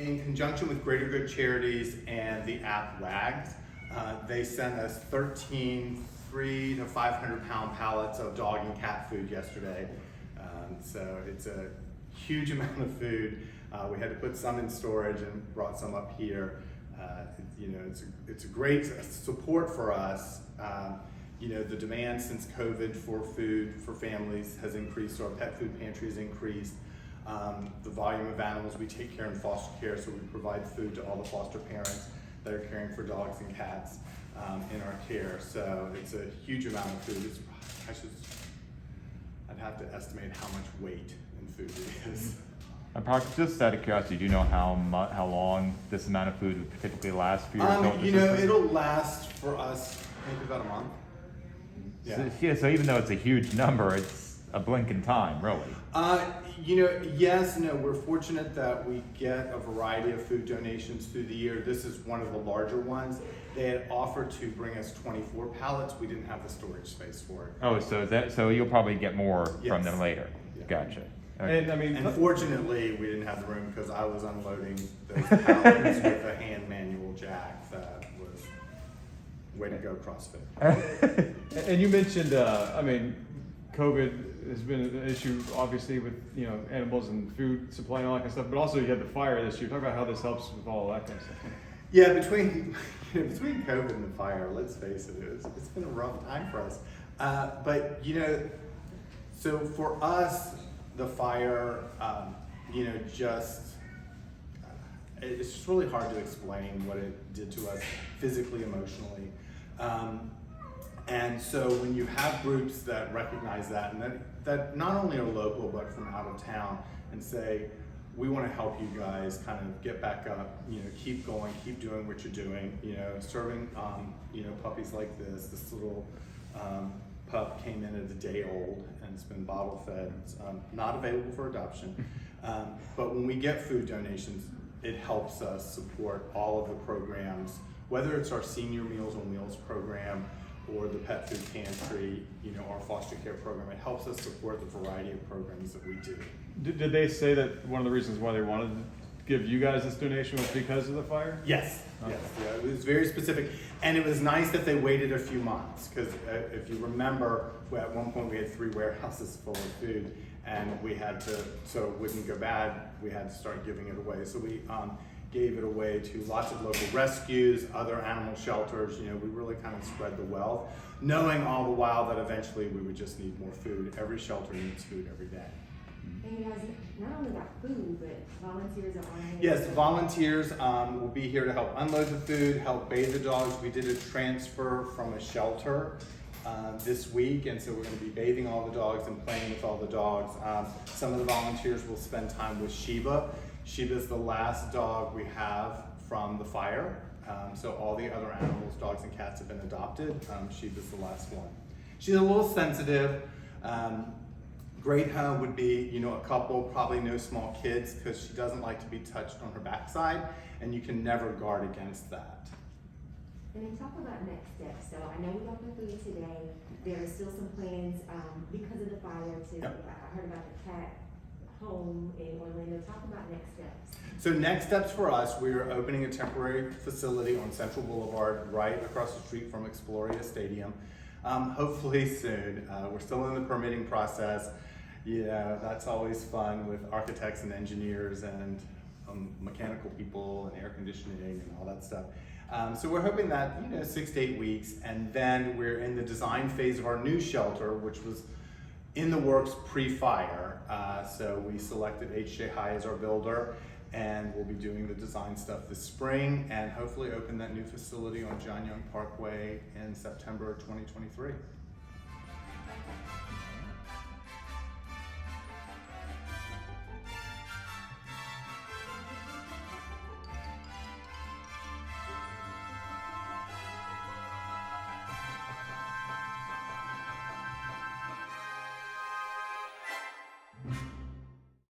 in conjunction with Greater Good Charities and the app WAGs, they sent us 13 300 to 500 pound pallets of dog and cat food yesterday. So it's a huge amount of food. We had to put some in storage and brought some up here. It's a great support for us. The demand since COVID for food for families has increased, so our pet food pantry has increased. The volume of animals we take care in foster care, so we provide food to all the foster parents that are caring for dogs and cats in our care. So it's a huge amount of food. I'd have to estimate how much weight in food it is. And just out of curiosity, do you know how long this amount of food would typically last for your It'll last for us maybe about a month. Yeah. So even though it's a huge number, it's a blink in time, really. Yes, no, we're fortunate that we get a variety of food donations through the year. This is one of the larger ones. They had offered to bring us 24 pallets. We didn't have the storage space for it. Oh, so you'll probably get more from them later. Yeah. Gotcha. Okay. And fortunately, we didn't have the room because I was unloading those pallets with a hand manual jack. That was way to go, CrossFit. And you mentioned, COVID has been an issue, obviously, with animals and food supply and all that kind of stuff. But also, you had the fire this year. Talk about how this helps with all that kind of stuff. Yeah, between COVID and the fire, let's face it, it's been a rough time for us. So for us, the fire, it's just really hard to explain what it did to us physically, emotionally. And so when you have groups that recognize that, and that not only are local, but from out of town, and say, we want to help you guys kind of get back up, keep going, keep doing what you're doing, serving, puppies like this. This little pup came in at a day old and it's been bottle fed. It's not available for adoption. But when we get food donations, it helps us support all of the programs, whether it's our senior Meals on Wheels program or the pet food pantry, our foster care program. It helps us support the variety of programs that we do. Did they say that one of the reasons why they wanted to give you guys this donation was because of the fire? Yes. Okay. Yes. Yeah, it was very specific. And it was nice that they waited a few months, because if you remember, at one point we had 3 warehouses full of food, and we had to, so it wouldn't go bad, we had to start giving it away. So we gave it away to lots of local rescues, other animal shelters. We really kind of spread the wealth, knowing all the while that eventually we would just need more food. Every shelter needs food every day. And you guys not only got food, but volunteers are on hand. Yes, volunteers will be here to help unload the food, help bathe the dogs. We did a transfer from a shelter this week, and so we're going to be bathing all the dogs and playing with all the dogs. Some of the volunteers will spend time with Sheba. Sheba's the last dog we have from the fire. So all the other animals, dogs and cats, have been adopted. Sheba's the last one. She's a little sensitive. Great home would be, a couple, probably no small kids, because she doesn't like to be touched on her backside, and you can never guard against that. And then talk about next steps. So I know we got the food today. There are still some plans because of the fire to, Yep. I heard about the cat home in Orlando. Talk about next steps. So next steps for us, we're opening a temporary facility on Central Boulevard, right across the street from Exploria Stadium. Hopefully soon. We're still in the permitting process. That's always fun with architects and engineers and mechanical people and air conditioning and all that stuff. So we're hoping that 6 to 8 weeks, and then we're in the design phase of our new shelter, which was in the works pre-fire. So we selected HJ High as our builder, and we'll be doing the design stuff this spring, and hopefully open that new facility on John Young Parkway in September 2023.